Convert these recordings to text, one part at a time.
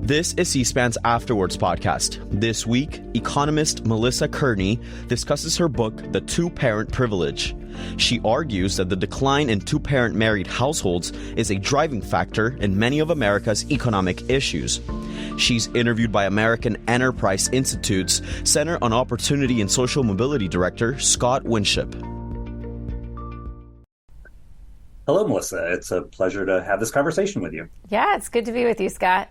This is C-SPAN's Afterwards podcast. This week, economist Melissa Kearney discusses her book, The Two-Parent Privilege. She argues that the decline in two-parent married households is a driving factor in many of America's economic issues. She's interviewed by American Enterprise Institute's Center on Opportunity and Social Mobility Director, Scott Winship. Hello, Melissa. It's a pleasure to have this conversation with you. Yeah, it's good to be with you, Scott.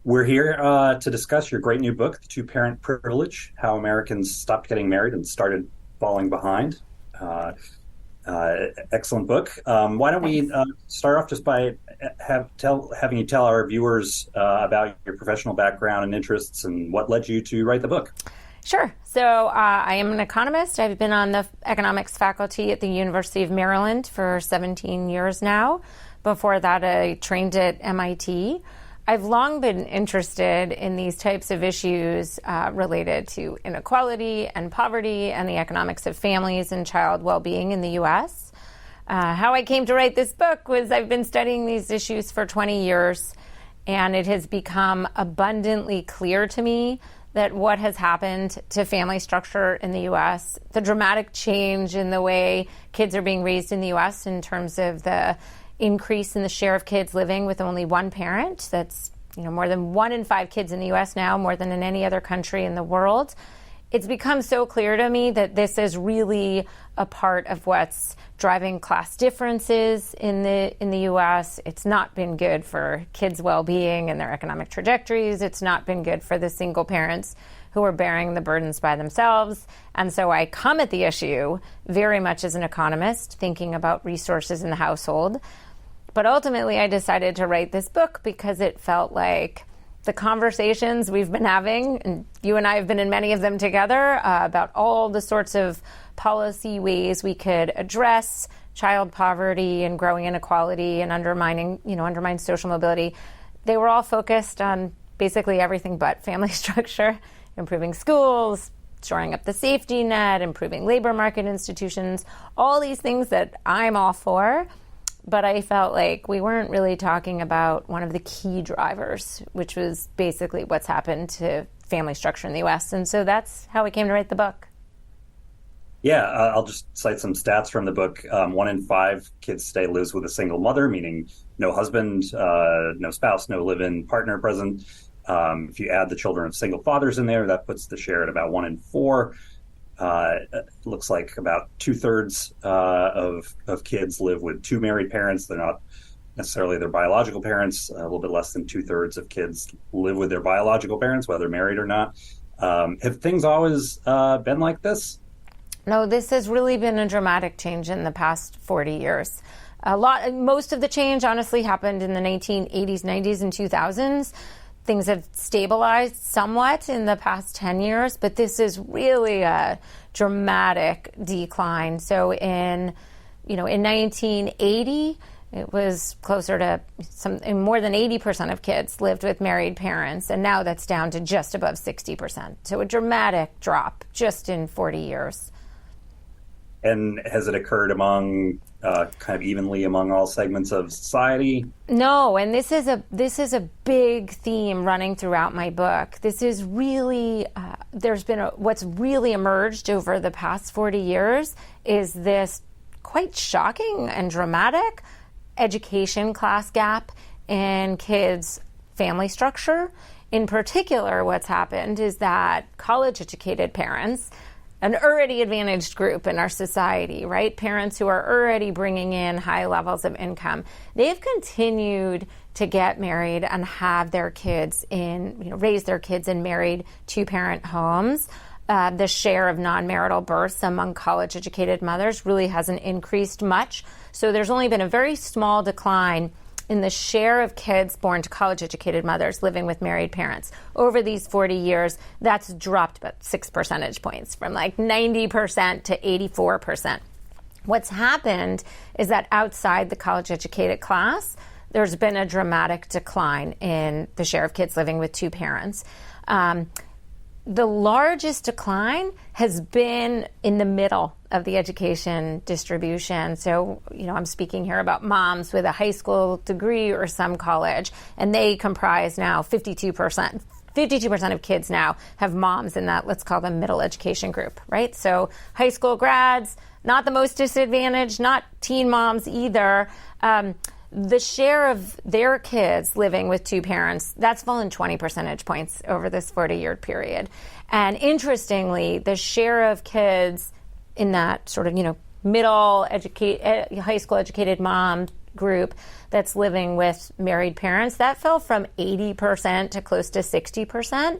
We're here to discuss your great new book, The Two-Parent Privilege, How Americans Stopped Getting Married and Started Falling Behind. Excellent book. Why don't we start off just by having you tell our viewers about your professional background and interests and what led you to write the book? Sure. So I am an economist. I've been on the economics faculty at the University of Maryland for 17 years now. Before that, I trained at MIT. I've long been interested in these types of issues related to inequality and poverty and the economics of families and child well-being in the U.S. How I came to write this book was I've been studying these issues for 20 years, and it has become abundantly clear to me that what has happened to family structure in the U.S., the dramatic change in the way kids are being raised in the U.S. in terms of the increase in the share of kids living with only one parent. That's, more than 1 in 5 kids in the U.S. now, more than in any other country in the world. It's become so clear to me that this is really a part of what's driving class differences in the U.S. It's not been good for kids' well-being and their economic trajectories. It's not been good for the single parents who are bearing the burdens by themselves. And so I come at the issue very much as an economist, thinking about resources in the household. But ultimately, I decided to write this book because it felt like the conversations we've been having, and you and I have been in many of them together, about all the sorts of policy ways we could address child poverty and growing inequality and undermine social mobility. They were all focused on basically everything but family structure, improving schools, shoring up the safety net, improving labor market institutions, all these things that I'm all for. But I felt like we weren't really talking about one of the key drivers, which was basically what's happened to family structure in the U.S. And so that's how we came to write the book. Yeah, I'll just cite some stats from the book. 1 in 5 kids today lives with a single mother, meaning no husband, no spouse, no live-in partner present. If you add the children of single fathers in there, that puts the share at about 1 in 4. It looks like about 2/3 of kids live with 2 married parents. They're not necessarily their biological parents. A little bit less than 2/3 of kids live with their biological parents, whether married or not. Have things always been like this? No, this has really been a dramatic change in the past 40 years. Most of the change, honestly, happened in the 1980s, 90s, and 2000s. Things have stabilized somewhat in the past 10 years, but this is really a dramatic decline. So in 1980, it was closer to more than 80% of kids lived with married parents, and now that's down to just above 60%. So a dramatic drop just in 40 years. And has it occurred among kind of evenly among all segments of society? No, and this is a big theme running throughout my book. This is really what's really emerged over the past 40 years is this quite shocking and dramatic education class gap in kids' family structure. In particular, what's happened is that college-educated parents, an already advantaged group in our society, right? Parents who are already bringing in high levels of income. They've continued to get married and have their kids raise their kids in married 2-parent homes. The share of non-marital births among college-educated mothers really hasn't increased much. So there's only been a very small decline in the share of kids born to college-educated mothers living with married parents. Over these 40 years, that's dropped about 6 percentage points, from like 90% to 84%. What's happened is that outside the college-educated class, there's been a dramatic decline in the share of kids living with 2 parents. The largest decline has been in the middle of the education distribution. So, I'm speaking here about moms with a high school degree or some college, and they comprise now 52%. 52% of kids now have moms in that, let's call them middle education group, right? So high school grads, not the most disadvantaged, not teen moms either. The share of their kids living with two parents, that's fallen 20 percentage points over this 40-year period. And interestingly, the share of kids in that sort of, high school educated mom group that's living with married parents, that fell from 80% to close to 60%.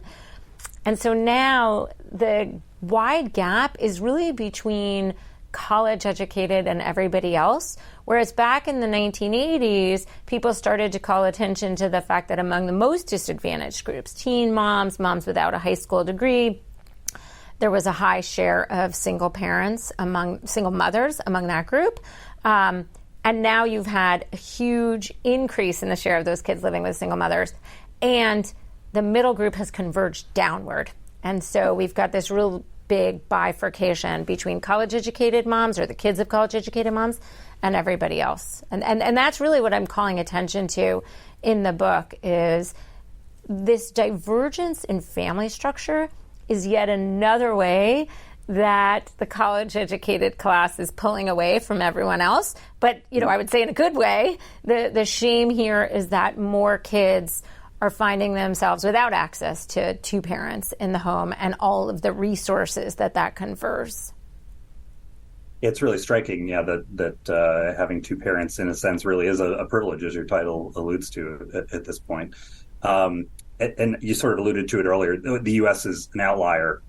And so now the wide gap is really between college educated and everybody else. Whereas back in the 1980s, people started to call attention to the fact that among the most disadvantaged groups, teen moms, moms without a high school degree, there was a high share of single parents, single mothers among that group. And now you've had a huge increase in the share of those kids living with single mothers. And the middle group has converged downward. And so we've got this real big bifurcation between college-educated moms or the kids of college-educated moms and everybody else. And that's really what I'm calling attention to in the book is this divergence in family structure is yet another way that the college-educated class is pulling away from everyone else. But, I would say in a good way, the shame here is that more kids are finding themselves without access to two parents in the home and all of the resources that confers. It's really striking, that having two parents, in a sense, really is a privilege, as your title alludes to at this point. And you sort of alluded to it earlier. The U.S. is an outlier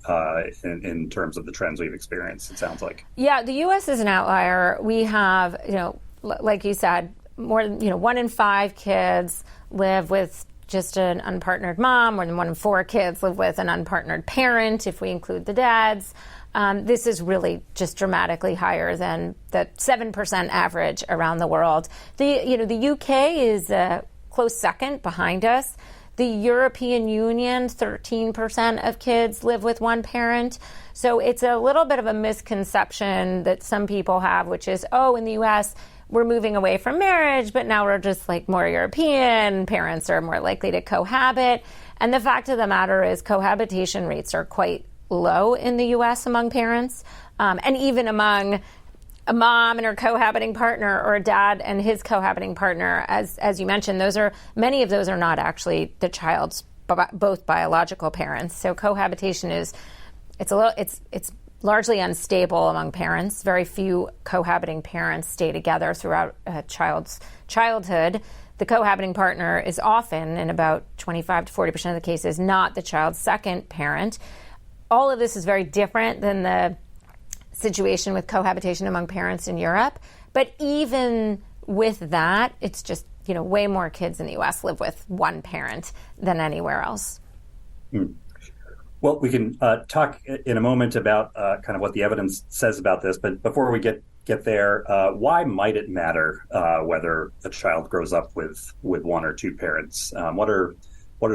in terms of the trends we've experienced, it sounds like. Yeah, the U.S. is an outlier. We have, like you said, more than 1 in 5 kids live with just an unpartnered mom. More than 1 in 4 kids live with an unpartnered parent, if we include the dads. This is really just dramatically higher than the 7% average around the world. The UK is a close second behind us. The European Union, 13% of kids live with one parent. So it's a little bit of a misconception that some people have, which is, in the U.S., we're moving away from marriage, but now we're just like more European. Parents are more likely to cohabit. And the fact of the matter is cohabitation rates are quite low in the U.S. among parents, and even among a mom and her cohabiting partner or a dad and his cohabiting partner. As you mentioned, many of those are not actually the child's both biological parents. So cohabitation it's largely unstable among parents. Very few cohabiting parents stay together throughout a child's childhood. The cohabiting partner is often, in about 25 to 40% of the cases, not the child's second parent. All of this is very different than the situation with cohabitation among parents in Europe. But even with that, it's just, way more kids in the U.S. live with one parent than anywhere else. Well, we can talk in a moment about kind of what the evidence says about this. But before we get there, why might it matter whether a child grows up with one or two parents? What are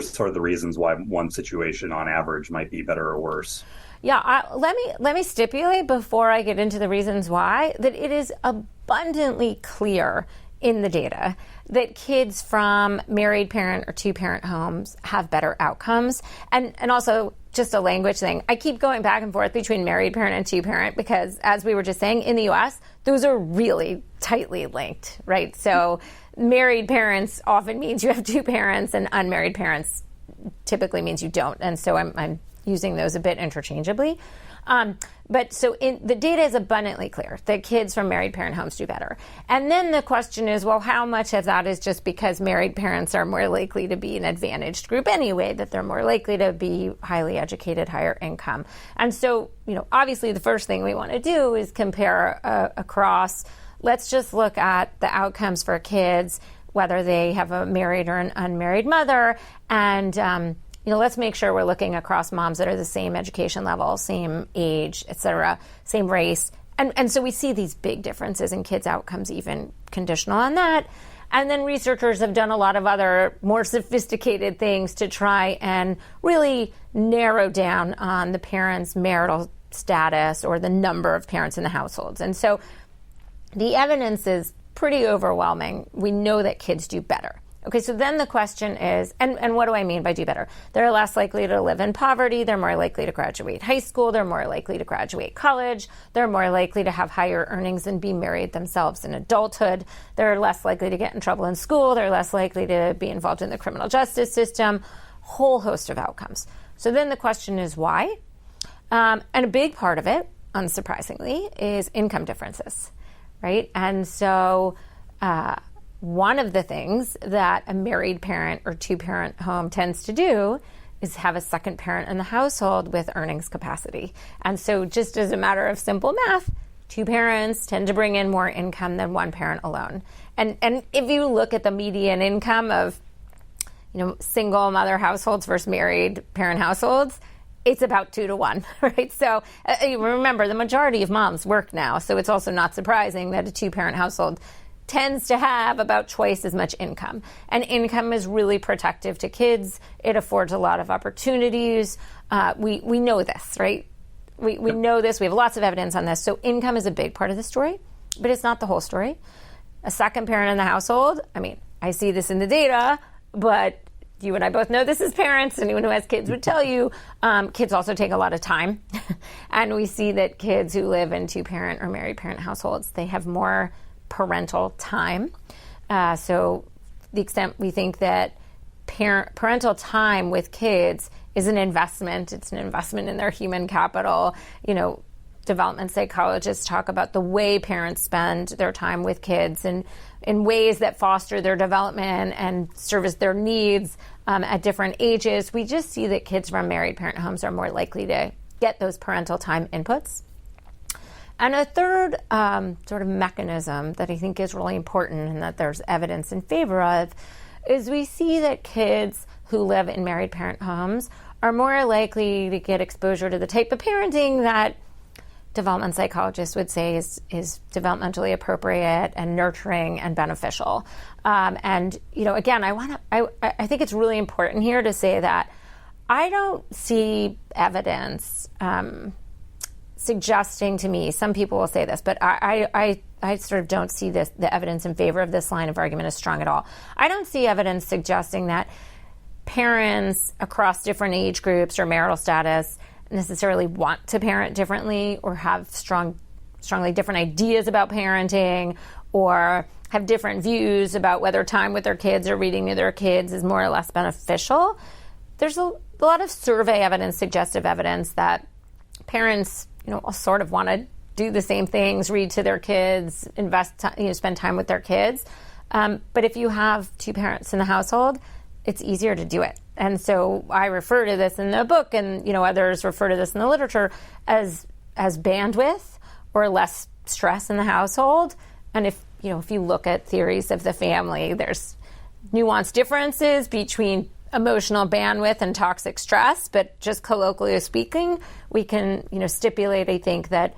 sort of the reasons why one situation on average might be better or worse? Yeah, let me stipulate before I get into the reasons why that it is abundantly clear in the data that kids from married parent or two-parent homes have better outcomes. And also, just a language thing, I keep going back and forth between married parent and two-parent because, as we were just saying, in the U.S., those are really tightly linked, right? So married parents often means you have two parents, and unmarried parents typically means you don't. And so I'm using those a bit interchangeably. But the data is abundantly clear that kids from married parent homes do better. And then the question is, well, how much of that is just because married parents are more likely to be an advantaged group anyway, that they're more likely to be highly educated, higher income? And so, obviously the first thing we want to do is compare across. Let's just look at the outcomes for kids, whether they have a married or an unmarried mother, and let's make sure we're looking across moms that are the same education level, same age, et cetera, same race. And so we see these big differences in kids' outcomes, even conditional on that. And then researchers have done a lot of other more sophisticated things to try and really narrow down on the parents' marital status or the number of parents in the households. And so the evidence is pretty overwhelming. We know that kids do better. Okay, so then the question is, and what do I mean by do better? They're less likely to live in poverty. They're more likely to graduate high school. They're more likely to graduate college. They're more likely to have higher earnings and be married themselves in adulthood. They're less likely to get in trouble in school. They're less likely to be involved in the criminal justice system. Whole host of outcomes. So then the question is why? And a big part of it, unsurprisingly, is income differences, right? And so one of the things that a married parent or two-parent home tends to do is have a second parent in the household with earnings capacity. And so just as a matter of simple math, two parents tend to bring in more income than one parent alone. And if you look at the median income of single mother households versus married parent households, it's about 2 to 1, right? So remember, the majority of moms work now, so it's also not surprising that a two-parent household tends to have about twice as much income. And income is really protective to kids. It affords a lot of opportunities. We know this, right? We know this. We have lots of evidence on this. So income is a big part of the story, but it's not the whole story. A second parent in the household, I see this in the data, but you and I both know this as parents. Anyone who has kids would tell you, kids also take a lot of time. And we see that kids who live in two-parent or married parent households, they have more parental time. So the extent we think that parental time with kids is an investment. It's an investment in their human capital. Development psychologists talk about the way parents spend their time with kids and in ways that foster their development and service their needs at different ages. We just see that kids from married parent homes are more likely to get those parental time inputs. And a third sort of mechanism that I think is really important and that there's evidence in favor of is we see that kids who live in married parent homes are more likely to get exposure to the type of parenting that development psychologists would say is developmentally appropriate and nurturing and beneficial. Again, I think it's really important here to say that I don't see evidence suggesting to me, some people will say this, but I sort of don't see the evidence in favor of this line of argument as strong at all. I don't see evidence suggesting that parents across different age groups or marital status necessarily want to parent differently or have strongly different ideas about parenting or have different views about whether time with their kids or reading to their kids is more or less beneficial. There's a lot of survey evidence, suggestive evidence that parents sort of want to do the same things, read to their kids, spend time with their kids. But if you have two parents in the household, it's easier to do it. And so I refer to this in the book, and others refer to this in the literature as bandwidth or less stress in the household. And if you look at theories of the family, there's nuanced differences between emotional bandwidth and toxic stress, but just colloquially speaking, we can stipulate, I think, that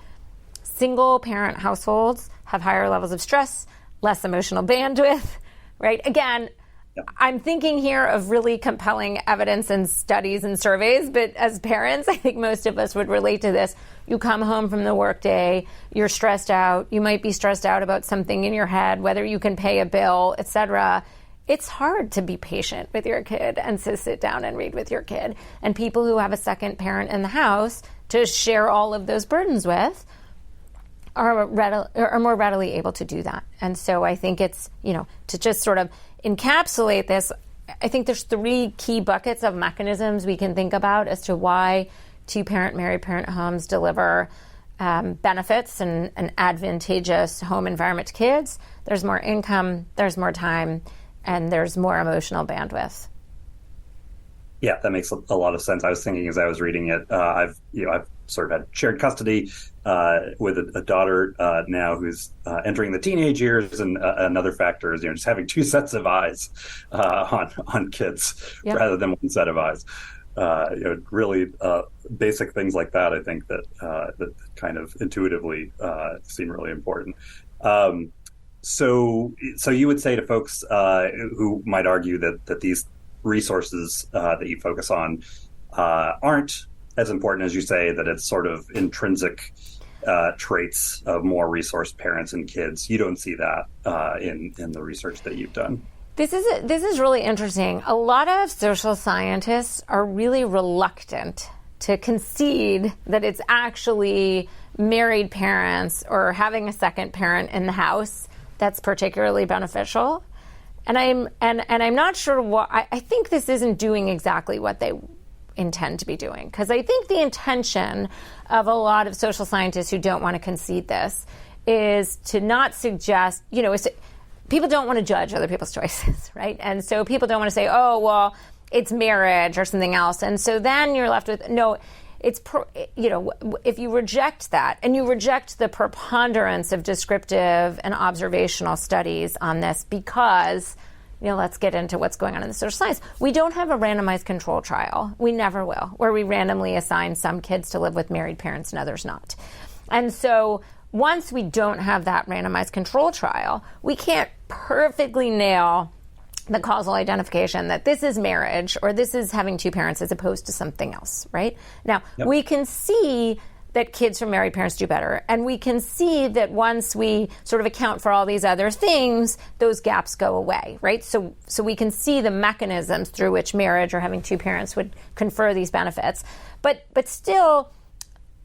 single parent households have higher levels of stress, less emotional bandwidth, right? Again, I'm thinking here of really compelling evidence and studies and surveys, but as parents, I think most of us would relate to this. You come home from the workday, you're stressed out, you might be stressed out about something in your head, whether you can pay a bill, etc. It's hard to be patient with your kid and to sit down and read with your kid. And people who have a second parent in the house to share all of those burdens with are more readily able to do that. And so I think it's, to just sort of encapsulate this, I think there's 3 key buckets of mechanisms we can think about as to why two-parent, married parent homes deliver benefits and an advantageous home environment to kids. There's more income, there's more time, and there's more emotional bandwidth. Yeah, that makes a lot of sense. I was thinking as I was reading it, I've sort of had shared custody with a daughter now who's entering the teenage years, and another factor is just having 2 sets of eyes on kids rather than 1 set of eyes. Really basic things like that. I think that kind of intuitively seem really important. So you would say to folks who might argue that these resources that you focus on aren't as important as you say that it's sort of intrinsic traits of more resourced parents and kids. You don't see that in the research that you've done. This is really interesting. A lot of social scientists are really reluctant to concede that it's actually married parents or having a second parent in the house that's particularly beneficial. And I'm not sure why. I think this isn't doing exactly what they intend to be doing, because I think the intention of a lot of social scientists who don't want to concede this is to not suggest, people don't want to judge other people's choices, right? And so people don't want to say, oh, well, it's marriage or something else. And so then you're left with, no, if you reject that and you reject the preponderance of descriptive and observational studies on this because, let's get into what's going on in the social science. We don't have a randomized control trial. We never will, where we randomly assign some kids to live with married parents and others not. And so once we don't have that randomized control trial, we can't perfectly nail the causal identification that this is marriage or this is having two parents as opposed to something else, right? Now, we can see that kids from married parents do better, and we can see that once we sort of account for all these other things, those gaps go away, right? So we can see the mechanisms through which marriage or having two parents would confer these benefits. But still,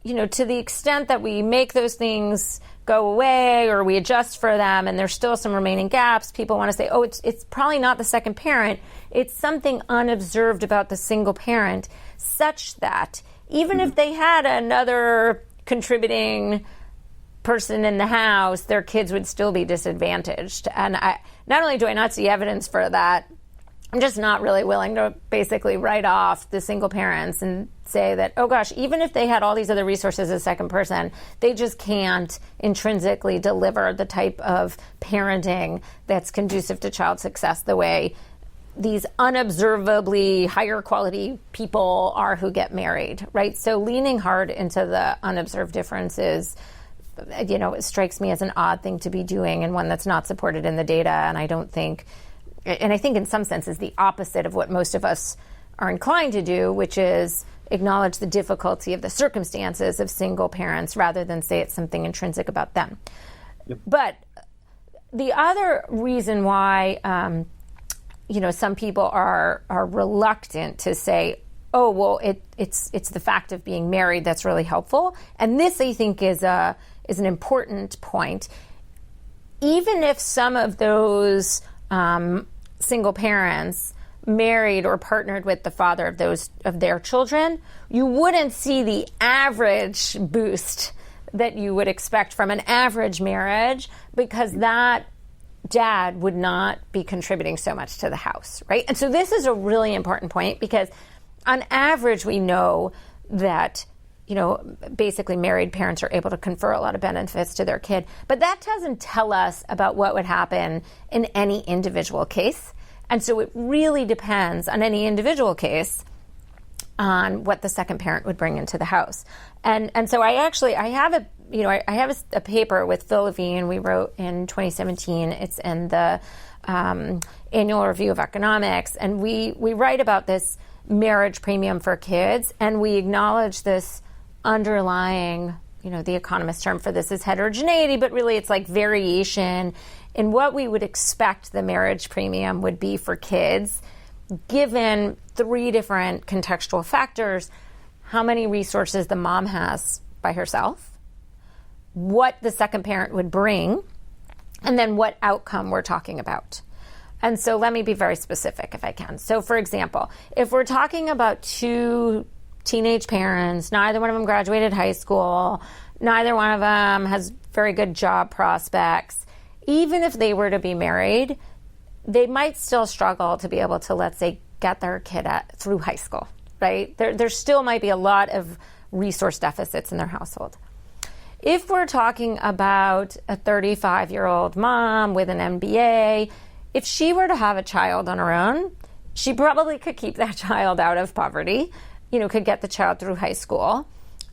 to the extent that we make those things go away or we adjust for them and there's still some remaining gaps, people want to say, oh, it's probably not the second parent. It's something unobserved about the single parent such that even if they had another contributing person in the house, their kids would still be disadvantaged. And not only do I not see evidence for that, I'm just not really willing to basically write off the single parents and say that, oh gosh, even if they had all these other resources as a second person, they just can't intrinsically deliver the type of parenting that's conducive to child success the way these unobservably higher quality people are who get married, right? So leaning hard into the unobserved differences, it strikes me as an odd thing to be doing and one that's not supported in the data. And I think in some senses the opposite of what most of us are inclined to do, which is acknowledge the difficulty of the circumstances of single parents rather than say it's something intrinsic about them. Yep. But the other reason why, some people are reluctant to say, oh, well, it's the fact of being married that's really helpful. And this, I think, is an important point. Even if some of those single parents married or partnered with the father of their children, you wouldn't see the average boost that you would expect from an average marriage because that dad would not be contributing so much to the house, right? And so this is a really important point because on average we know that basically married parents are able to confer a lot of benefits to their kid, but that doesn't tell us about what would happen in any individual case. And so it really depends on any individual case on what the second parent would bring into the house. And so I have a paper with Phil Levine we wrote in 2017. It's in the Annual Review of Economics. And we write about this marriage premium for kids. And we acknowledge this underlying, the Economist term for this is heterogeneity, but really it's like variation in what we would expect the marriage premium would be for kids, given three different contextual factors: how many resources the mom has by herself, what the second parent would bring, and then what outcome we're talking about. And so let me be very specific if I can. So for example, if we're talking about two teenage parents, neither one of them graduated high school, neither one of them has very good job prospects, even if they were to be married, they might still struggle to be able to, let's say, get their kid through high school, right? There still might be a lot of resource deficits in their household. If we're talking about a 35-year-old mom with an MBA, if she were to have a child on her own, she probably could keep that child out of poverty, could get the child through high school.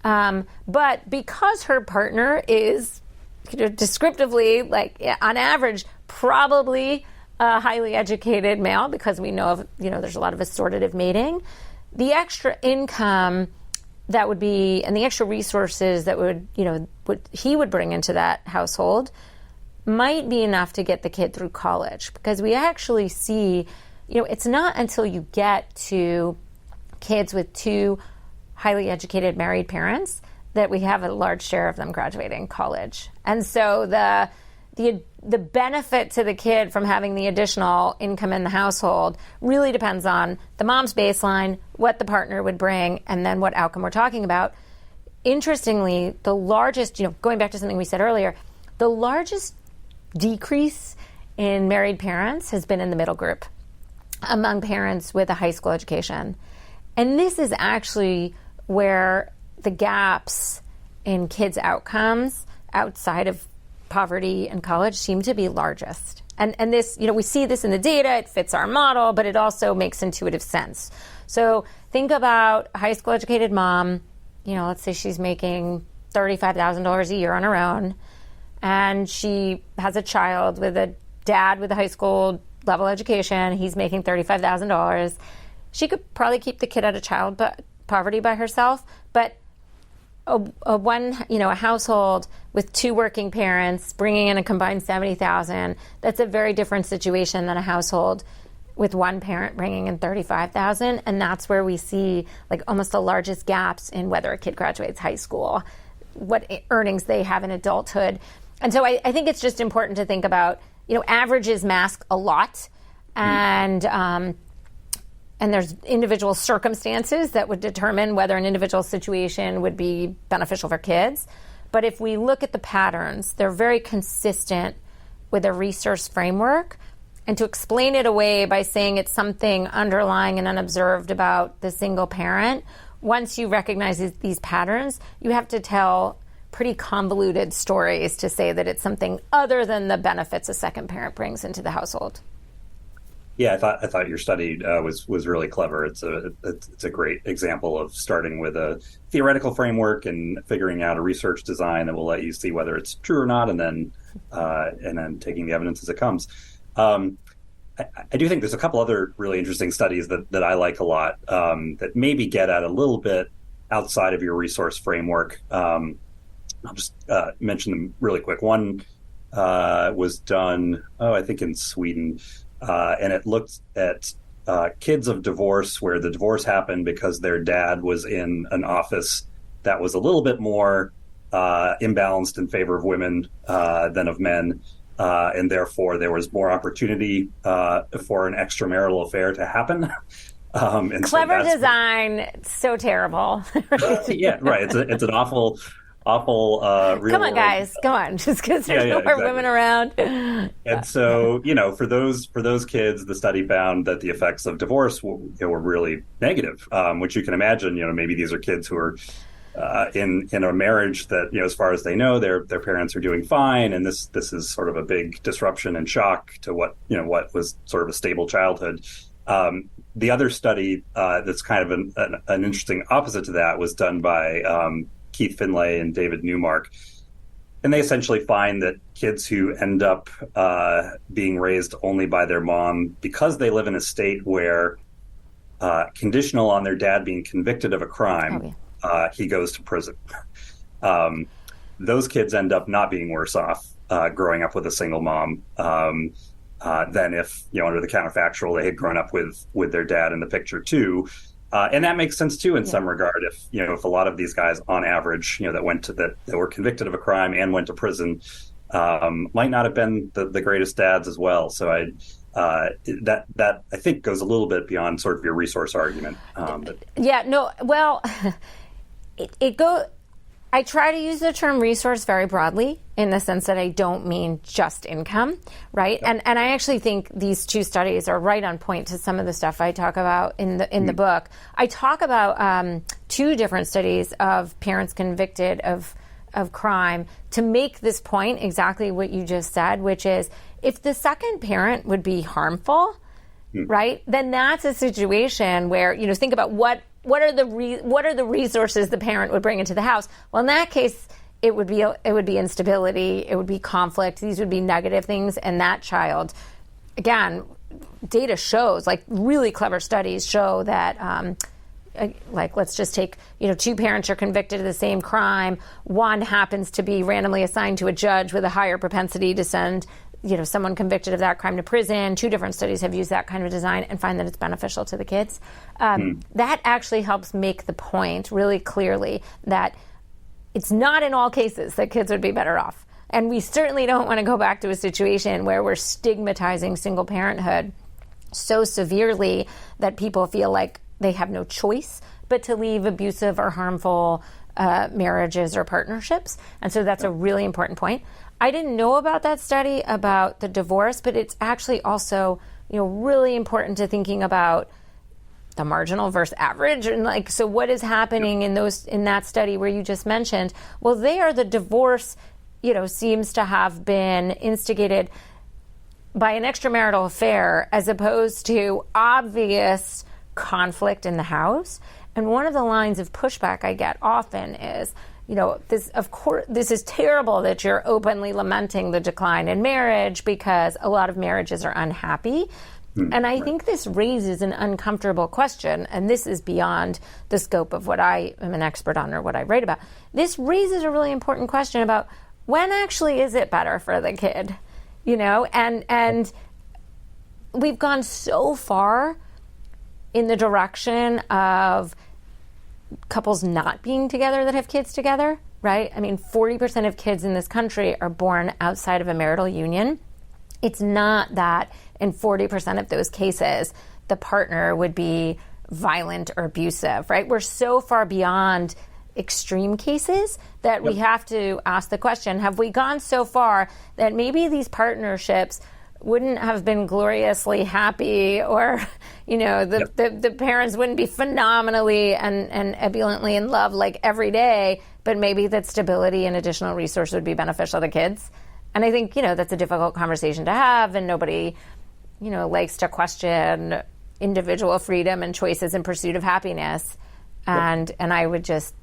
But because her partner is descriptively, like on average, probably a highly educated male, because we know of, there's a lot of assortative mating, the extra income that would be, and the extra resources that would, what he would bring into that household might be enough to get the kid through college. Because we actually see, it's not until you get to kids with two highly educated married parents that we have a large share of them graduating college. And so the benefit to the kid from having the additional income in the household really depends on the mom's baseline, what the partner would bring, and then what outcome we're talking about. Interestingly, the largest, going back to something we said earlier, the largest decrease in married parents has been in the middle group, among parents with a high school education. And this is actually where the gaps in kids' outcomes outside of poverty and college seem to be largest. And this, we see this in the data, it fits our model, but it also makes intuitive sense. So think about a high school educated mom, let's say she's making $35,000 a year on her own, and she has a child with a dad with a high school level education. He's making $35,000. She could probably keep the kid out of child poverty by herself, but a household with two working parents bringing in a combined $70,000, that's a very different situation than a household with one parent bringing in $35,000. And that's where we see almost the largest gaps in whether a kid graduates high school, what earnings they have in adulthood. And so I think it's just important to think about, averages mask a lot, and there's individual circumstances that would determine whether an individual situation would be beneficial for kids. But if we look at the patterns, they're very consistent with a research framework. And to explain it away by saying it's something underlying and unobserved about the single parent, once you recognize these patterns, you have to tell pretty convoluted stories to say that it's something other than the benefits a second parent brings into the household. Yeah, I thought your study was really clever. It's a great example of starting with a theoretical framework and figuring out a research design that will let you see whether it's true or not, and then taking the evidence as it comes. I do think there's a couple other really interesting studies that I like a lot that maybe get at a little bit outside of your resource framework. I'll just mention them really quick. One was done, I think in Sweden. And it looked at kids of divorce where the divorce happened because their dad was in an office that was a little bit more imbalanced in favor of women than of men. And therefore, there was more opportunity for an extramarital affair to happen. Clever design, so terrible. Yeah, right. It's an awful real come on, guys, come on, just because there's no more women around. And so, for those kids, the study found that the effects of divorce were really negative, which you can imagine. Maybe these are kids who are in a marriage that, as far as they know, their parents are doing fine, and this is sort of a big disruption and shock to what was sort of a stable childhood. The other study that's kind of an interesting opposite to that was done by Keith Finlay and David Newmark. And they essentially find that kids who end up being raised only by their mom because they live in a state where conditional on their dad being convicted of a crime, he goes to prison. Those kids end up not being worse off growing up with a single mom than if, under the counterfactual, they had grown up with their dad in the picture too. And that makes sense too in some regard. If a lot of these guys, on average, that were convicted of a crime and went to prison, might not have been the greatest dads as well. So that I think goes a little bit beyond sort of your resource argument. I try to use the term resource very broadly in the sense that I don't mean just income, right? Yeah. And I actually think these two studies are right on point to some of the stuff I talk about in the book. I talk about two different studies of parents convicted of crime to make this point exactly what you just said, which is if the second parent would be harmful, right, then that's a situation where, think about what are the resources the parent would bring into the house? Well, in that case, it would be instability, it would be conflict. These would be negative things, and that child, again, data shows, really clever studies show that like let's just take, two parents are convicted of the same crime. One happens to be randomly assigned to a judge with a higher propensity to send, someone convicted of that crime to prison. Two different studies have used that kind of design and find that it's beneficial to the kids. That actually helps make the point really clearly that it's not in all cases that kids would be better off. And we certainly don't want to go back to a situation where we're stigmatizing single parenthood so severely that people feel like they have no choice but to leave abusive or harmful marriages or partnerships. And so that's a really important point. I didn't know about that study about the divorce, but it's actually also, really important to thinking about the marginal versus average. And so what is happening in that study where you just mentioned? Well, there the divorce, seems to have been instigated by an extramarital affair as opposed to obvious conflict in the house. And one of the lines of pushback I get often is, this is terrible that you're openly lamenting the decline in marriage because a lot of marriages are unhappy. And I think this raises an uncomfortable question, and this is beyond the scope of what I am an expert on or what I write about. This raises a really important question about when actually is it better for the kid, and we've gone so far in the direction of couples not being together that have kids together, right? I mean, 40% of kids in this country are born outside of a marital union. It's not that in 40% of those cases, the partner would be violent or abusive, right? We're so far beyond extreme cases that we have to ask the question, have we gone so far that maybe these partnerships wouldn't have been gloriously happy, or, the parents wouldn't be phenomenally and ebulliently in love like every day, but maybe that stability and additional resource would be beneficial to kids. And I think, that's a difficult conversation to have, and nobody, likes to question individual freedom and choices in pursuit of happiness. And I would just,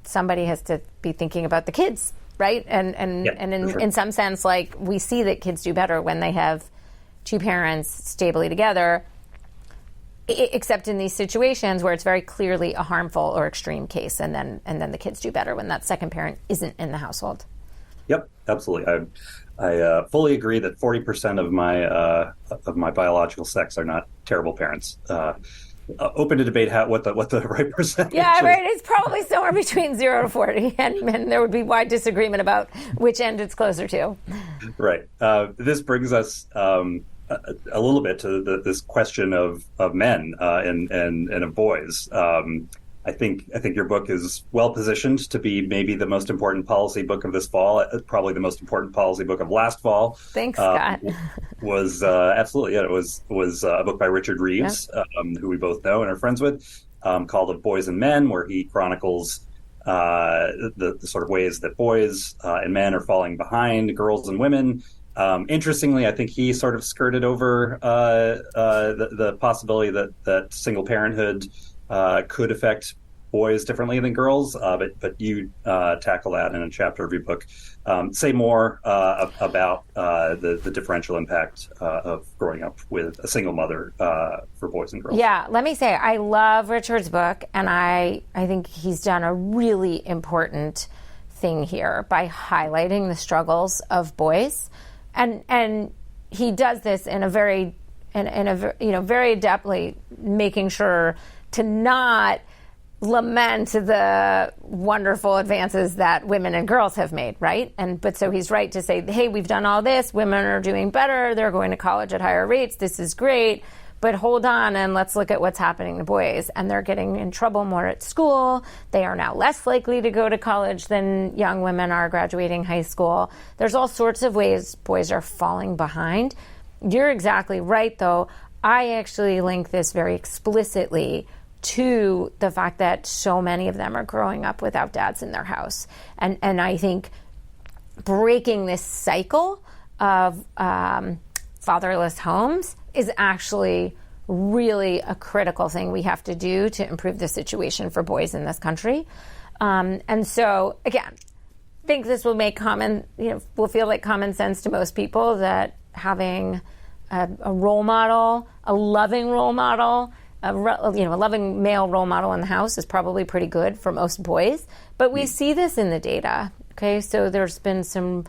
somebody has to be thinking about the kids, right? And in some sense, like, we see that kids do better when they have two parents stably together, except in these situations where it's very clearly a harmful or extreme case, and then the kids do better when that second parent isn't in the household. Yep, absolutely. I fully agree that 40% of my biological sex are not terrible parents. Open to debate what the right percentage is. Yeah, right. It's probably somewhere between 0 to 40, and there would be wide disagreement about which end it's closer to. Right. This brings us a little bit to this question of men and of boys. I think your book is well positioned to be maybe the most important policy book of this fall, probably the most important policy book of last fall. Thanks, Scott. Was absolutely, it was a book by Richard Reeves, who we both know and are friends with, called Of Boys and Men, where he chronicles the sort of ways that boys and men are falling behind girls and women. Interestingly, I think he sort of skirted over the possibility that single parenthood could affect boys differently than girls, but you tackle that in a chapter of your book. Say more about the differential impact of growing up with a single mother for boys and girls. Yeah, let me say, I love Richard's book, and I think he's done a really important thing here by highlighting the struggles of boys, and he does this in a very very adeptly, making sure to not lament the wonderful advances that women and girls have made, right? But so he's right to say, hey, we've done all this, women are doing better, they're going to college at higher rates, this is great, but hold on and let's look at what's happening to boys. And they're getting in trouble more at school, they are now less likely to go to college than young women are graduating high school. There's all sorts of ways boys are falling behind. You're exactly right, though. I actually link this very explicitly to the fact that so many of them are growing up without dads in their house. And I think breaking this cycle of fatherless homes is actually really a critical thing we have to do to improve the situation for boys in this country. And so, again, I think this will make will feel like common sense to most people that having a role model, a loving role model, a loving male role model in the house is probably pretty good for most boys. But we see this in the data. Okay, so there's been some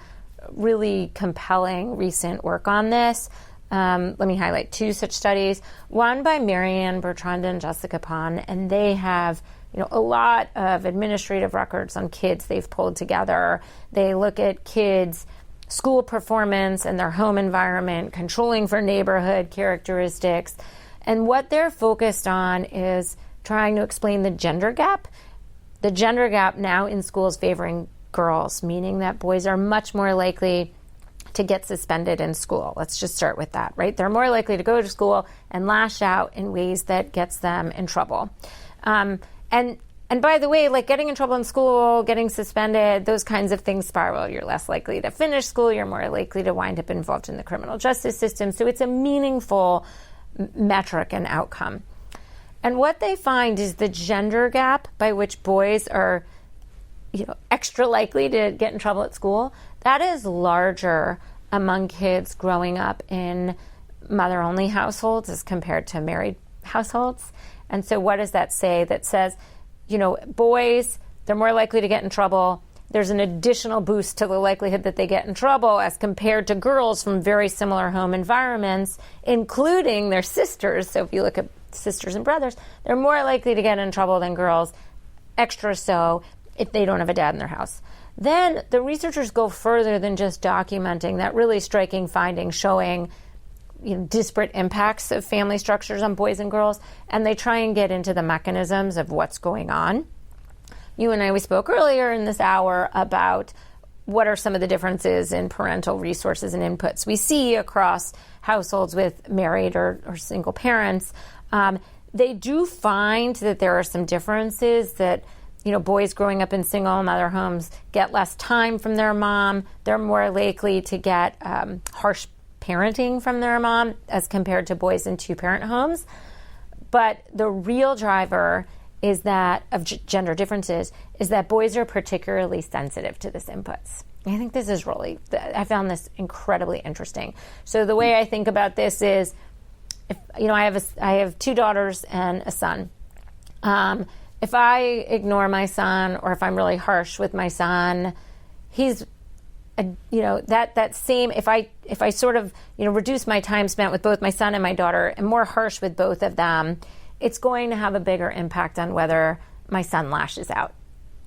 really compelling recent work on this. Let me highlight 2 such studies. One by Marianne Bertrand and Jessica Pon, and they have a lot of administrative records on kids they've pulled together. They look at kids' school performance and their home environment, controlling for neighborhood characteristics. And what they're focused on is trying to explain the gender gap. The gender gap now in schools favoring girls, meaning that boys are much more likely to get suspended in school. Let's just start with that, right? They're more likely to go to school and lash out in ways that gets them in trouble. And by the way, like getting in trouble in school, getting suspended, those kinds of things spiral. You're less likely to finish school. You're more likely to wind up involved in the criminal justice system. So it's a meaningful metric and outcome. And what they find is the gender gap by which boys are extra likely to get in trouble at school, that is larger among kids growing up in mother-only households as compared to married households. And so what does that say? That says, boys, they're more likely to get in trouble. There's an additional boost to the likelihood that they get in trouble as compared to girls from very similar home environments, including their sisters. So if you look at sisters and brothers, they're more likely to get in trouble than girls, extra so if they don't have a dad in their house. Then the researchers go further than just documenting that really striking finding showing disparate impacts of family structures on boys and girls, and they try and get into the mechanisms of what's going on. You and I, we spoke earlier in this hour about what are some of the differences in parental resources and inputs we see across households with married or single parents. They do find that there are some differences that boys growing up in single mother homes get less time from their mom. They're more likely to get harsh parenting from their mom as compared to boys in 2-parent homes. But the real driver is that of gender differences is that boys are particularly sensitive to this inputs. I think this is really, I found this incredibly interesting. So the way I think about this is, if I have 2 daughters and a son. If I ignore my son or if I'm really harsh with my son, he's that same, if I sort of reduce my time spent with both my son and my daughter and more harsh with both of them, it's going to have a bigger impact on whether my son lashes out,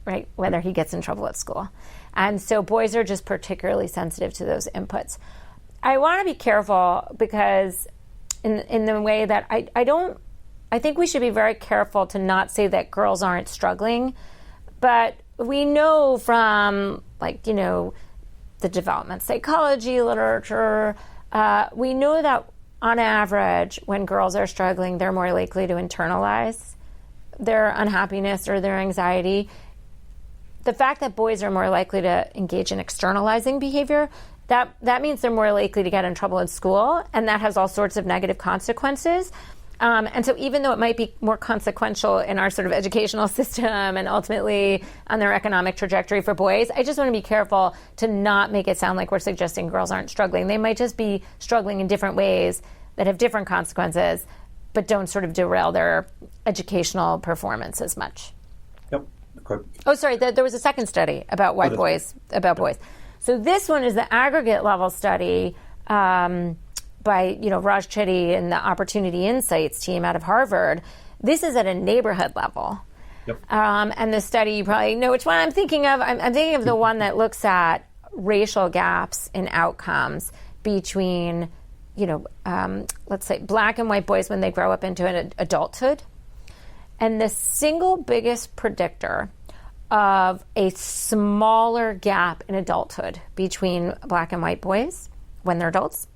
right? Whether he gets in trouble at school. And so boys are just particularly sensitive to those inputs. I want to be careful because in the way that I think we should be very careful to not say that girls aren't struggling, but we know from the development psychology literature, we know that on average, when girls are struggling, they're more likely to internalize their unhappiness or their anxiety. The fact that boys are more likely to engage in externalizing behavior, that means they're more likely to get in trouble in school, and that has all sorts of negative consequences. And so even though it might be more consequential in our sort of educational system and ultimately on their economic trajectory for boys, I just want to be careful to not make it sound like we're suggesting girls aren't struggling. They might just be struggling in different ways that have different consequences, but don't sort of derail their educational performance as much. Yep. Okay. Oh, sorry. There was a second study about boys. So this one is the aggregate level study by Raj Chetty and the Opportunity Insights team out of Harvard. This is at a neighborhood level. Yep. And the study, you probably know which one I'm thinking of. I'm thinking of the one that looks at racial gaps in outcomes between, let's say black and white boys when they grow up into an adulthood. And the single biggest predictor of a smaller gap in adulthood between black and white boys when they're adults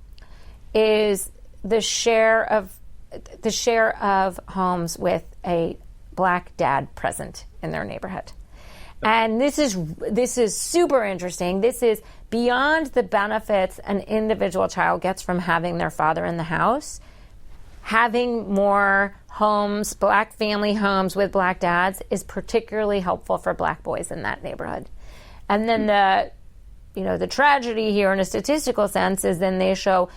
is the share of homes with a black dad present in their neighborhood. And this is super interesting. This is beyond the benefits an individual child gets from having their father in the house. Having more homes, black family homes with black dads, is particularly helpful for black boys in that neighborhood. And then the tragedy here in a statistical sense is then they show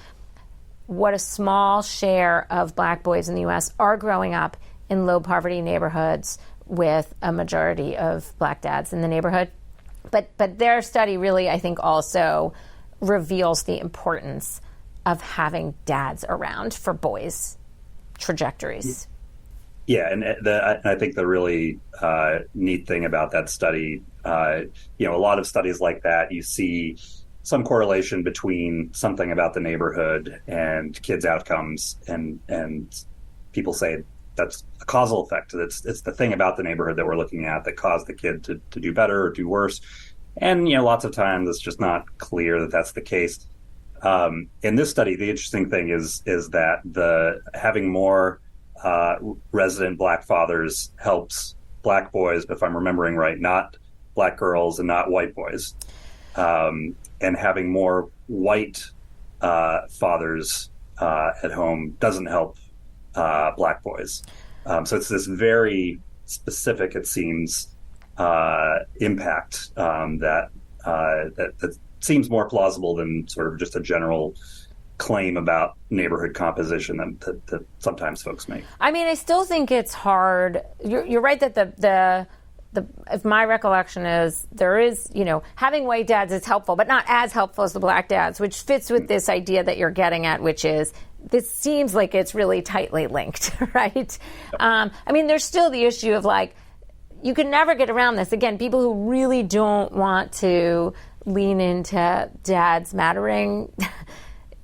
what a small share of Black boys in the U.S. are growing up in low poverty neighborhoods with a majority of Black dads in the neighborhood. But their study really, I think, also reveals the importance of having dads around for boys' trajectories. Yeah, and I think the really neat thing about that study, a lot of studies like that, you see some correlation between something about the neighborhood and kids' outcomes, and people say that's a causal effect. It's the thing about the neighborhood that we're looking at that caused the kid to do better or do worse. And, lots of times it's just not clear that that's the case. In this study, the interesting thing is that having more resident Black fathers helps Black boys, if I'm remembering right, not Black girls and not white boys. And having more white fathers at home doesn't help Black boys. So it's this very specific, it seems, impact that seems more plausible than sort of just a general claim about neighborhood composition that sometimes folks make. I mean, I still think it's hard. You're right that the if my recollection is, there is, having white dads is helpful, but not as helpful as the Black dads, which fits with this idea that you're getting at, which is this seems like it's really tightly linked, right? I mean, there's still the issue of you can never get around this. Again, people who really don't want to lean into dads mattering,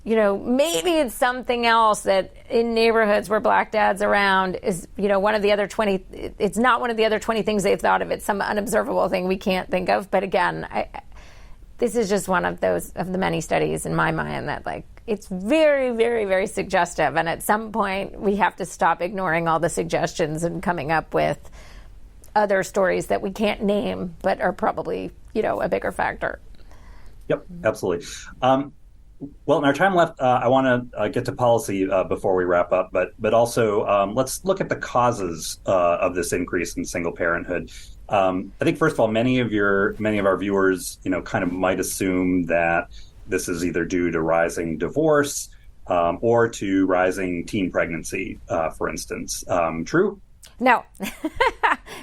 maybe it's something else that in neighborhoods where Black dads around is, one of the other 20, it's not one of the other 20 things they've thought of. It's some unobservable thing we can't think of. But again, this is just one of the many studies in my mind that it's very, very, very suggestive. And at some point we have to stop ignoring all the suggestions and coming up with other stories that we can't name, but are probably, a bigger factor. Yep, absolutely. Well, in our time left, I want to get to policy before we wrap up, but also let's look at the causes of this increase in single parenthood. I think, first of all, many of our viewers, kind of might assume that this is either due to rising divorce or to rising teen pregnancy, for instance. True? No.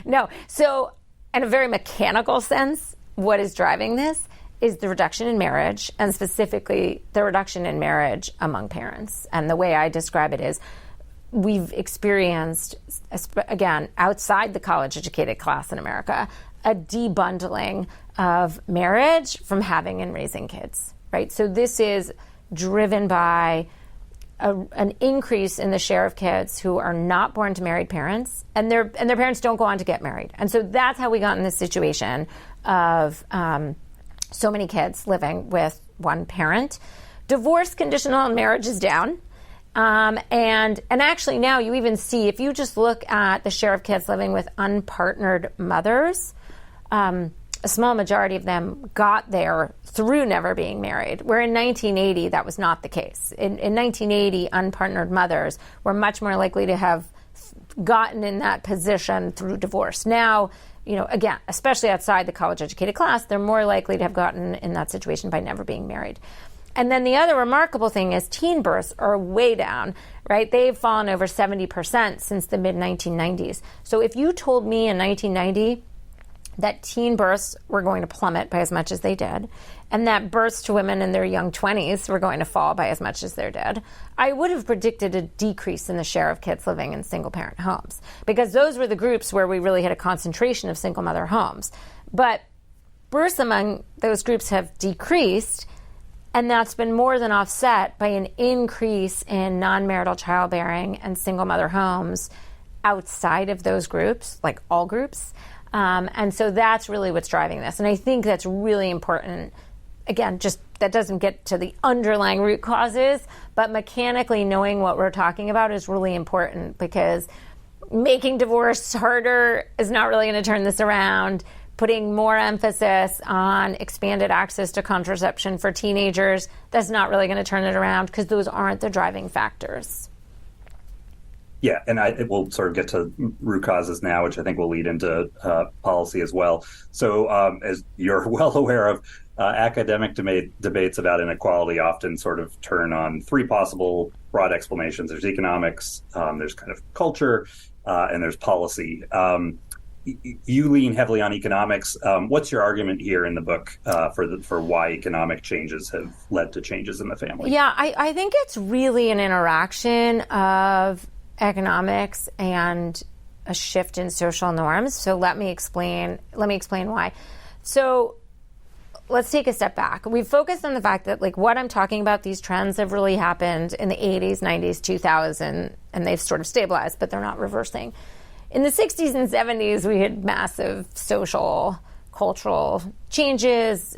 No. So, in a very mechanical sense, what is driving this is the reduction in marriage, and specifically the reduction in marriage among parents. And the way I describe it is we've experienced, again, outside the college-educated class in America, a debundling of marriage from having and raising kids, right? So this is driven by an increase in the share of kids who are not born to married parents, and their parents don't go on to get married. And so that's how we got in this situation of so many kids living with one parent. Divorce conditional on marriage is down. And actually now you even see, if you just look at the share of kids living with unpartnered mothers, a small majority of them got there through never being married, where in 1980 that was not the case. In 1980, unpartnered mothers were much more likely to have gotten in that position through divorce. Now, again, especially outside the college-educated class, they're more likely to have gotten in that situation by never being married. And then the other remarkable thing is teen births are way down, right? They've fallen over 70% since the mid-1990s. So if you told me in 1990 that teen births were going to plummet by as much as they did, and that births to women in their young 20s were going to fall by as much as they did, I would have predicted a decrease in the share of kids living in single-parent homes, because those were the groups where we really had a concentration of single-mother homes. But births among those groups have decreased, and that's been more than offset by an increase in non-marital childbearing and single-mother homes outside of those groups, like all groups. And so that's really what's driving this. And I think that's really important. Again, just that doesn't get to the underlying root causes, but mechanically knowing what we're talking about is really important, because making divorce harder is not really going to turn this around. Putting more emphasis on expanded access to contraception for teenagers, that's not really going to turn it around, because those aren't the driving factors. Yeah, and we'll sort of get to root causes now, which I think will lead into policy as well. So, as you're well aware of, academic debates about inequality often sort of turn on three possible broad explanations. There's economics, there's kind of culture, and there's policy. You lean heavily on economics. What's your argument here in the book for why economic changes have led to changes in the family? Yeah, I think it's really an interaction of economics and a shift in social norms. So let me explain why. So let's take a step back. We've focused on the fact that what I'm talking about, these trends have really happened in the 80s, 90s, 2000, and they've sort of stabilized, but they're not reversing. In the 60s and 70s, we had massive social, cultural changes,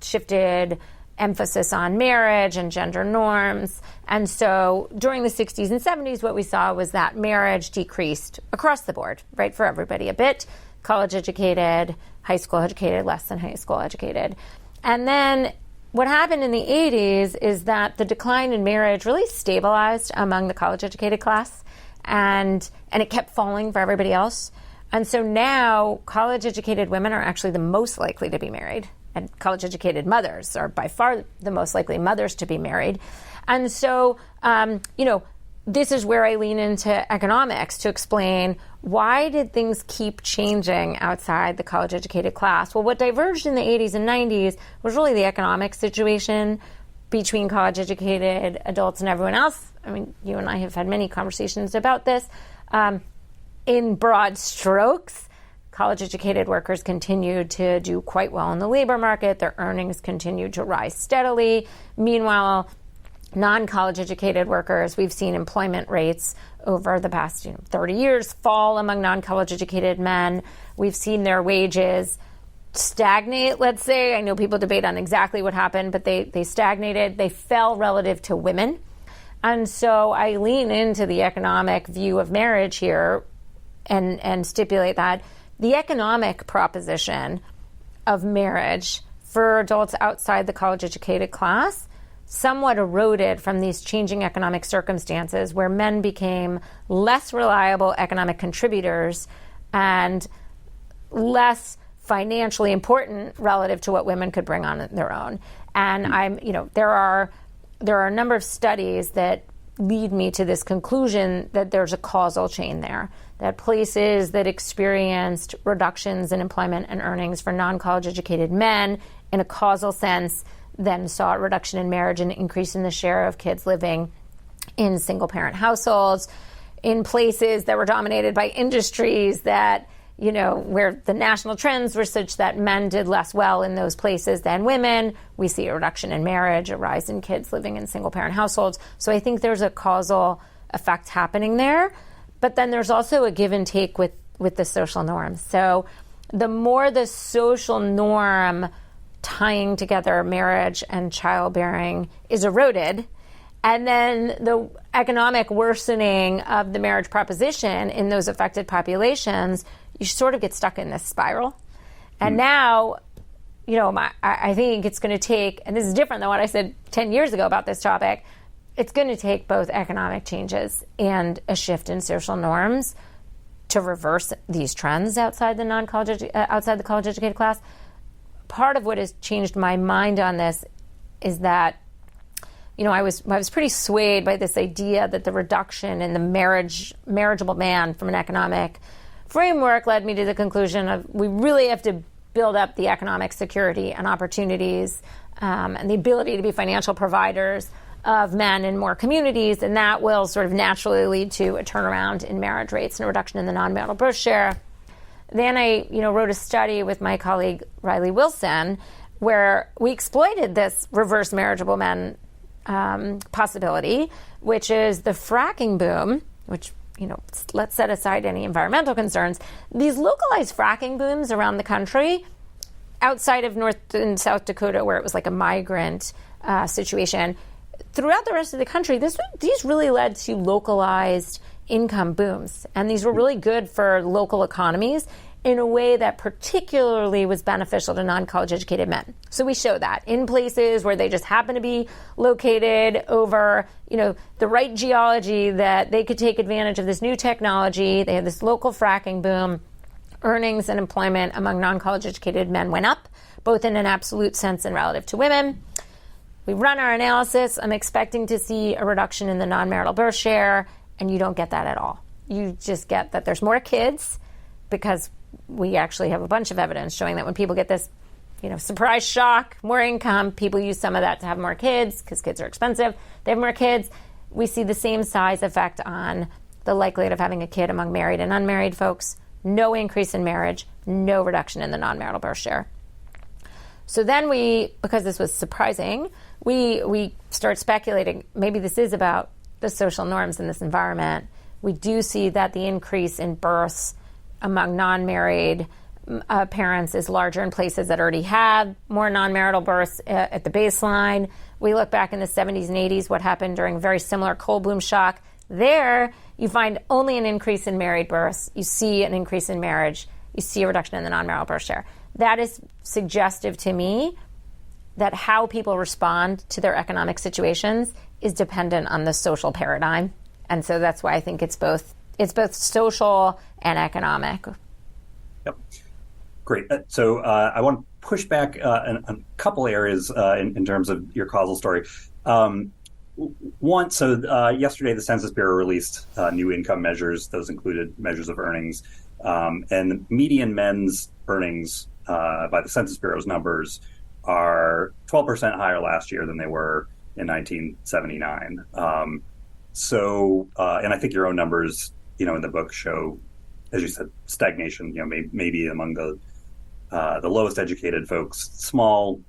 shifted emphasis on marriage and gender norms. And so during the 60s and 70s, what we saw was that marriage decreased across the board, right, for everybody a bit. College educated, high school educated, less than high school educated. And then what happened in the 80s is that the decline in marriage really stabilized among the college educated class, and it kept falling for everybody else. And so now college educated women are actually the most likely to be married, and college educated mothers are by far the most likely mothers to be married. And so, this is where I lean into economics to explain why did things keep changing outside the college educated class? Well, what diverged in the 80s and 90s was really the economic situation between college educated adults and everyone else. I mean, you and I have had many conversations about this. In broad strokes, college educated workers continued to do quite well in the labor market. Their earnings continued to rise steadily. Meanwhile, non-college educated workers, we've seen employment rates over the past 30 years fall among non-college educated men. We've seen their wages stagnate, let's say. I know people debate on exactly what happened, but they stagnated. They fell relative to women. And so I lean into the economic view of marriage here and stipulate that the economic proposition of marriage for adults outside the college educated class somewhat eroded from these changing economic circumstances where men became less reliable economic contributors and less financially important relative to what women could bring on their own. And there are a number of studies that lead me to this conclusion that there's a causal chain there, that places that experienced reductions in employment and earnings for non-college educated men in a causal sense then saw a reduction in marriage and an increase in the share of kids living in single-parent households. In places that were dominated by industries that, where the national trends were such that men did less well in those places than women, we see a reduction in marriage, a rise in kids living in single-parent households. So I think there's a causal effect happening there. But then there's also a give and take with the social norms. So the more the social norm tying together marriage and childbearing is eroded, and then the economic worsening of the marriage proposition in those affected populations, you sort of get stuck in this spiral. And now, I think it's going to take, and this is different than what I said 10 years ago about this topic, it's going to take both economic changes and a shift in social norms to reverse these trends outside the college educated class. Part of what has changed my mind on this is that, I was pretty swayed by this idea that the reduction in the marriageable man from an economic framework led me to the conclusion of we really have to build up the economic security and opportunities and the ability to be financial providers of men in more communities, and that will sort of naturally lead to a turnaround in marriage rates and a reduction in the non-marital birth share. Then I, wrote a study with my colleague Riley Wilson where we exploited this reverse marriageable men possibility, which is the fracking boom, which, let's set aside any environmental concerns. These localized fracking booms around the country, outside of North and South Dakota, where it was like a migrant situation, throughout the rest of the country, these really led to localized income booms. And these were really good for local economies. in a way that particularly was beneficial to non-college educated men. So we show that in places where they just happen to be located over, the right geology, that they could take advantage of this new technology. They had this local fracking boom. Earnings and employment among non-college educated men went up, both in an absolute sense and relative to women. We run our analysis. I'm expecting to see a reduction in the non-marital birth share, and you don't get that at all. You just get that there's more kids, because we actually have a bunch of evidence showing that when people get this, surprise shock, more income, people use some of that to have more kids because kids are expensive. They have more kids. We see the same size effect on the likelihood of having a kid among married and unmarried folks. No increase in marriage, no reduction in the non-marital birth share. So then because this was surprising, we start speculating, maybe this is about the social norms in this environment. We do see that the increase in births among non-married parents is larger in places that already have more non-marital births at the baseline. We look back in the 70s and 80s, what happened during a very similar coal boom shock. There, you find only an increase in married births. You see an increase in marriage. You see a reduction in the non-marital birth share. That is suggestive to me that how people respond to their economic situations is dependent on the social paradigm. And so that's why I think it's both social and economic. Yep. Great. So I want to push back in a couple areas in terms of your causal story. Yesterday the Census Bureau released new income measures. Those included measures of earnings. And the median men's earnings by the Census Bureau's numbers are 12% higher last year than they were in 1979. And I think your own numbers, in the book show, as you said, stagnation, maybe among the lowest educated folks, small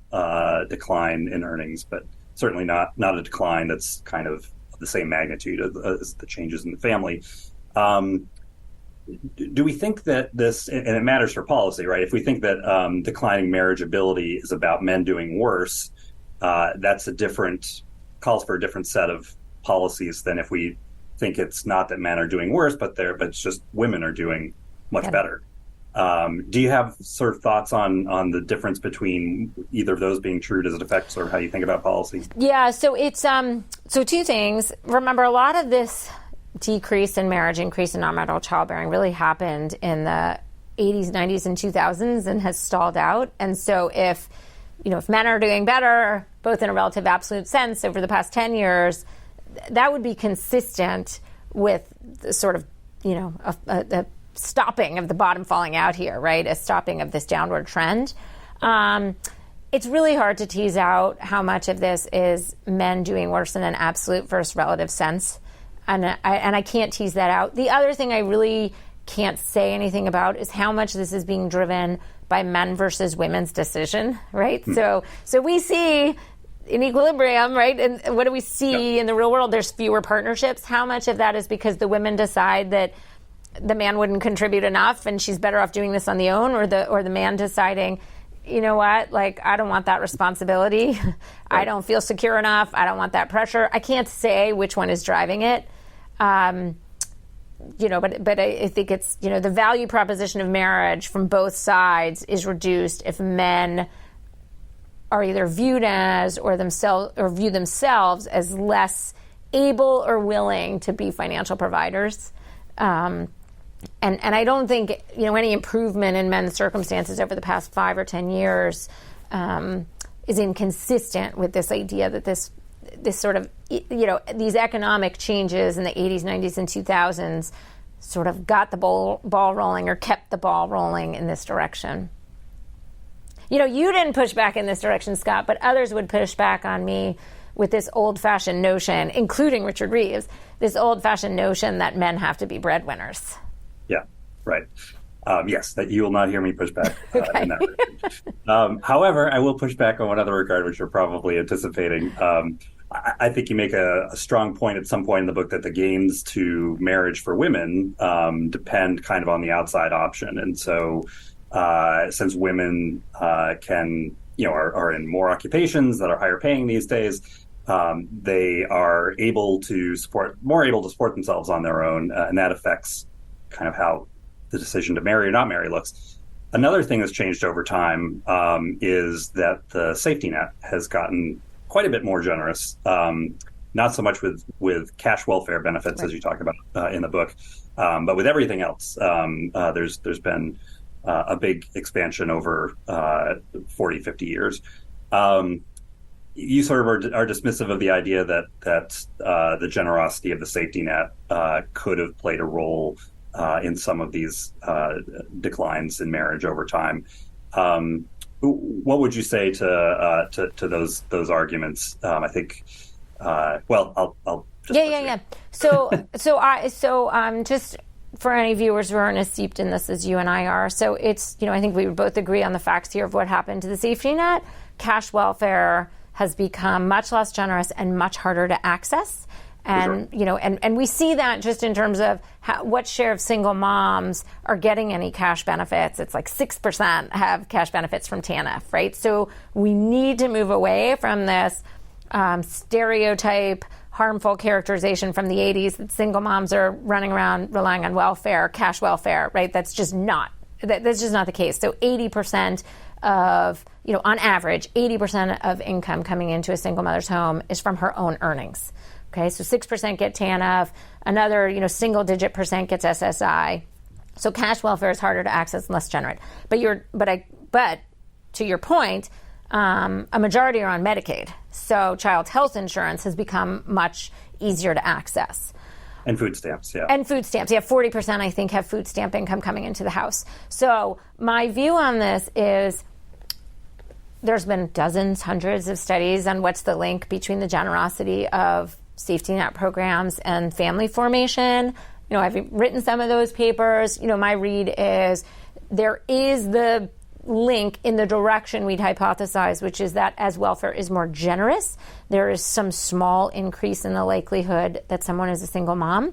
decline in earnings, but certainly not a decline that's kind of the same magnitude as the changes in the family. Do we think that this, and it matters for policy, right? If we think that declining marriageability is about men doing worse, that's calls for a different set of policies than if we think it's not that men are doing worse, but it's just women are doing much better. Do you have sort of thoughts on the difference between either of those being true? Does it affect sort of how you think about policy? Yeah, so it's so two things. Remember, a lot of this decrease in marriage, increase in non-marital childbearing really happened in the 80s, 90s, and 2000s and has stalled out. And so if men are doing better, both in a relative absolute sense over the past 10 years, that would be consistent with the sort of, a stopping of the bottom falling out here, right? A stopping of this downward trend. It's really hard to tease out how much of this is men doing worse in an absolute versus relative sense. And I can't tease that out. The other thing I really can't say anything about is how much this is being driven by men versus women's decision, right? So we see in equilibrium, right? And what do we see in the real world? There's fewer partnerships. How much of that is because the women decide that the man wouldn't contribute enough and she's better off doing this on the own, or the man deciding, you know what, like, I don't want that responsibility. Right. I don't feel secure enough. I don't want that pressure. I can't say which one is driving it. But I think it's, the value proposition of marriage from both sides is reduced if men are either viewed as or view themselves as less able or willing to be financial providers. And I don't think, any improvement in men's circumstances over the past 5 or 10 years is inconsistent with this idea that this sort of, these economic changes in the 80s, 90s, and 2000s sort of got the ball rolling or kept the ball rolling in this direction. You didn't push back in this direction, Scott, but others would push back on me with this old-fashioned notion, including Richard Reeves, this old-fashioned notion that men have to be breadwinners. Yeah, right. Yes, that you will not hear me push back Okay. in that regard. However, I will push back on one other regard, which you're probably anticipating. I think you make a strong point at some point in the book that the gains to marriage for women depend kind of on the outside option. And so since women can, are in more occupations that are higher paying these days, they are more able to support themselves on their own. And that affects kind of how the decision to marry or not marry looks. Another thing that's changed over time is that the safety net has gotten quite a bit more generous. Not so much with cash welfare benefits, as you talk about in the book, but with everything else. There's been a big expansion over 40, 50 years. You sort of are dismissive of the idea that the generosity of the safety net could have played a role in some of these declines in marriage over time. What would you say to those arguments? I think. Well, I'll just yeah. So just for any viewers who aren't as steeped in this as you and I are, so it's, I think we would both agree on the facts here of what happened to the safety net. Cash welfare has become much less generous and much harder to access. And, sure. And we see that just in terms of what share of single moms are getting any cash benefits. It's like 6% have cash benefits from TANF, right? So we need to move away from this stereotype, harmful characterization from the 80s that single moms are running around relying on welfare, cash welfare, right? That's just not the case. So 80% of, on average, 80% of income coming into a single mother's home is from her own earnings. Okay, so 6% get TANF, another, single-digit percent gets SSI. So cash welfare is harder to access and less generous. But to your point, a majority are on Medicaid. So child health insurance has become much easier to access. And food stamps, yeah. And food stamps, yeah. 40%, I think, have food stamp income coming into the house. So my view on this is there's been dozens, hundreds of studies on what's the link between the generosity of safety net programs and family formation. I've written some of those papers. My read is there is the link in the direction we'd hypothesize, which is that as welfare is more generous, there is some small increase in the likelihood that someone is a single mom.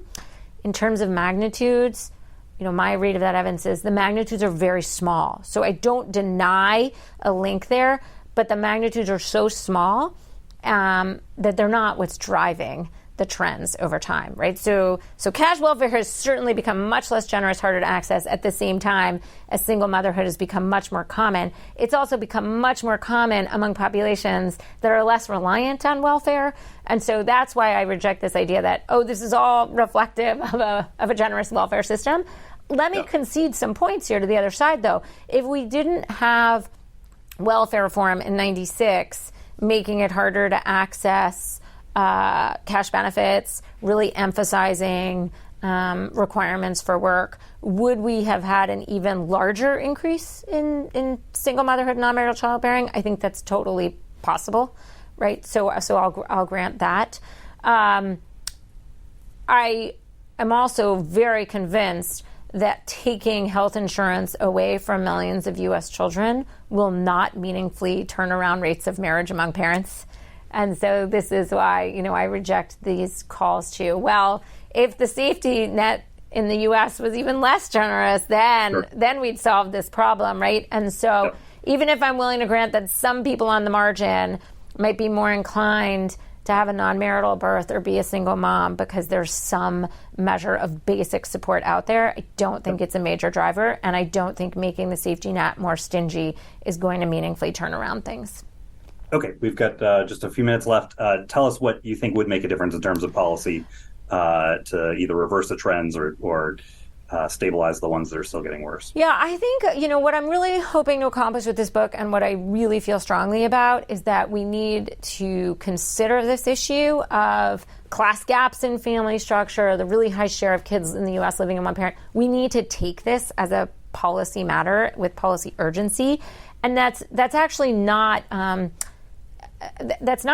In terms of magnitudes, my read of that evidence is the magnitudes are very small. So I don't deny a link there, but the magnitudes are so small that they're not what's driving the trends over time, right? So cash welfare has certainly become much less generous, harder to access at the same time as single motherhood has become much more common. It's also become much more common among populations that are less reliant on welfare. And so that's why I reject this idea that, this is all reflective of a generous welfare system. Let me concede some points here to the other side, though. If we didn't have welfare reform in 96, making it harder to access cash benefits, really emphasizing requirements for work, would we have had an even larger increase in single motherhood and non-marital childbearing? I think that's totally possible, right? So I'll grant that. I am also very convinced that taking health insurance away from millions of U.S. children will not meaningfully turn around rates of marriage among parents. And so this is why, I reject these calls to, if the safety net in the U.S. was even less generous, then we'd solve this problem, right? And so even if I'm willing to grant that some people on the margin might be more inclined to have a non-marital birth or be a single mom because there's some measure of basic support out there, I don't think it's a major driver, and I don't think making the safety net more stingy is going to meaningfully turn around things. Okay, we've got just a few minutes left. Tell us what you think would make a difference in terms of policy to either reverse the trends or stabilize the ones that are still getting worse. Yeah, I think, what I'm really hoping to accomplish with this book and what I really feel strongly about is that we need to consider this issue of class gaps in family structure, the really high share of kids in the U.S. living in one parent. We need to take this as a policy matter with policy urgency. And that's actually not... that's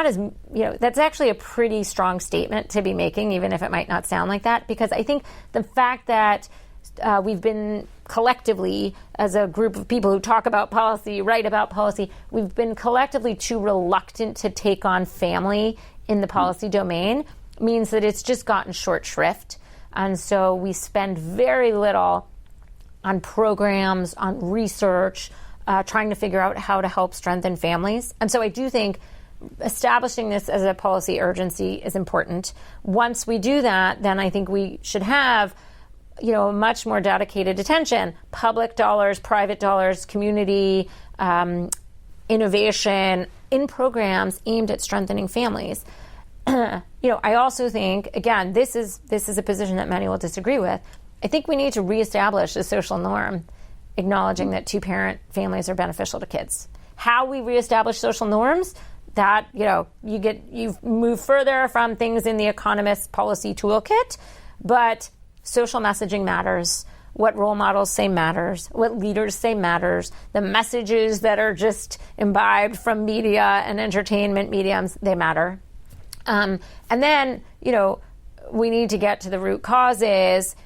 actually a pretty strong statement to be making, even if it might not sound like that, because I think the fact that we've been collectively, as a group of people who talk about policy, write about policy, we've been collectively too reluctant to take on family in the policy domain, means that it's just gotten short shrift. And so we spend very little on programs, on research, trying to figure out how to help strengthen families. And so I do think establishing this as a policy urgency is important. Once we do that, then I think we should have, much more dedicated attention, public dollars, private dollars, community innovation in programs aimed at strengthening families. I also think, again, this is a position that many will disagree with. I think we need to reestablish the social norm, acknowledging that two-parent families are beneficial to kids. How we reestablish social norms, that, you move further from things in the Economist policy toolkit, but social messaging matters. What role models say matters. What leaders say matters. The messages that are just imbibed from media and entertainment mediums, they matter. And then, we need to get to the root causes.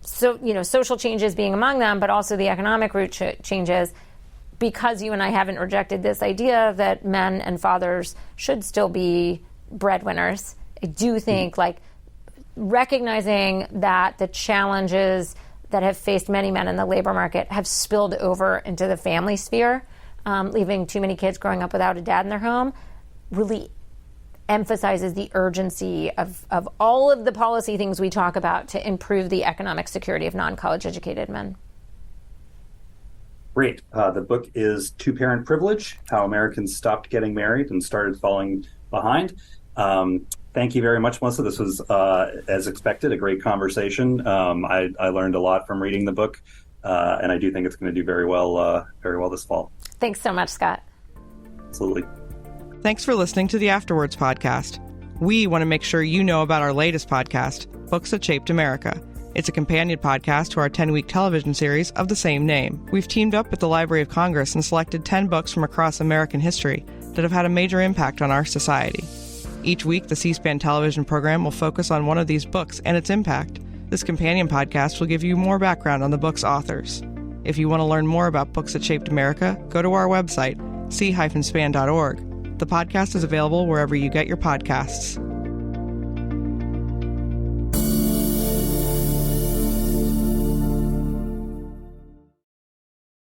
So, social changes being among them, but also the economic root changes, because you and I haven't rejected this idea that men and fathers should still be breadwinners. I do think, recognizing that the challenges that have faced many men in the labor market have spilled over into the family sphere, leaving too many kids growing up without a dad in their home, really emphasizes the urgency of all of the policy things we talk about to improve the economic security of non-college educated men. Great. The book is Two-Parent Privilege, How Americans Stopped Getting Married and Started Falling Behind. Thank you very much, Melissa. This was, as expected, a great conversation. I learned a lot from reading the book, and I do think it's going to do very well this fall. Thanks so much, Scott. Absolutely. Thanks for listening to the Afterwards podcast. We want to make sure you know about our latest podcast, Books That Shaped America. It's a companion podcast to our 10-week television series of the same name. We've teamed up with the Library of Congress and selected 10 books from across American history that have had a major impact on our society. Each week, the C-SPAN television program will focus on one of these books and its impact. This companion podcast will give you more background on the book's authors. If you want to learn more about Books That Shaped America, go to our website, c-span.org. The podcast is available wherever you get your podcasts.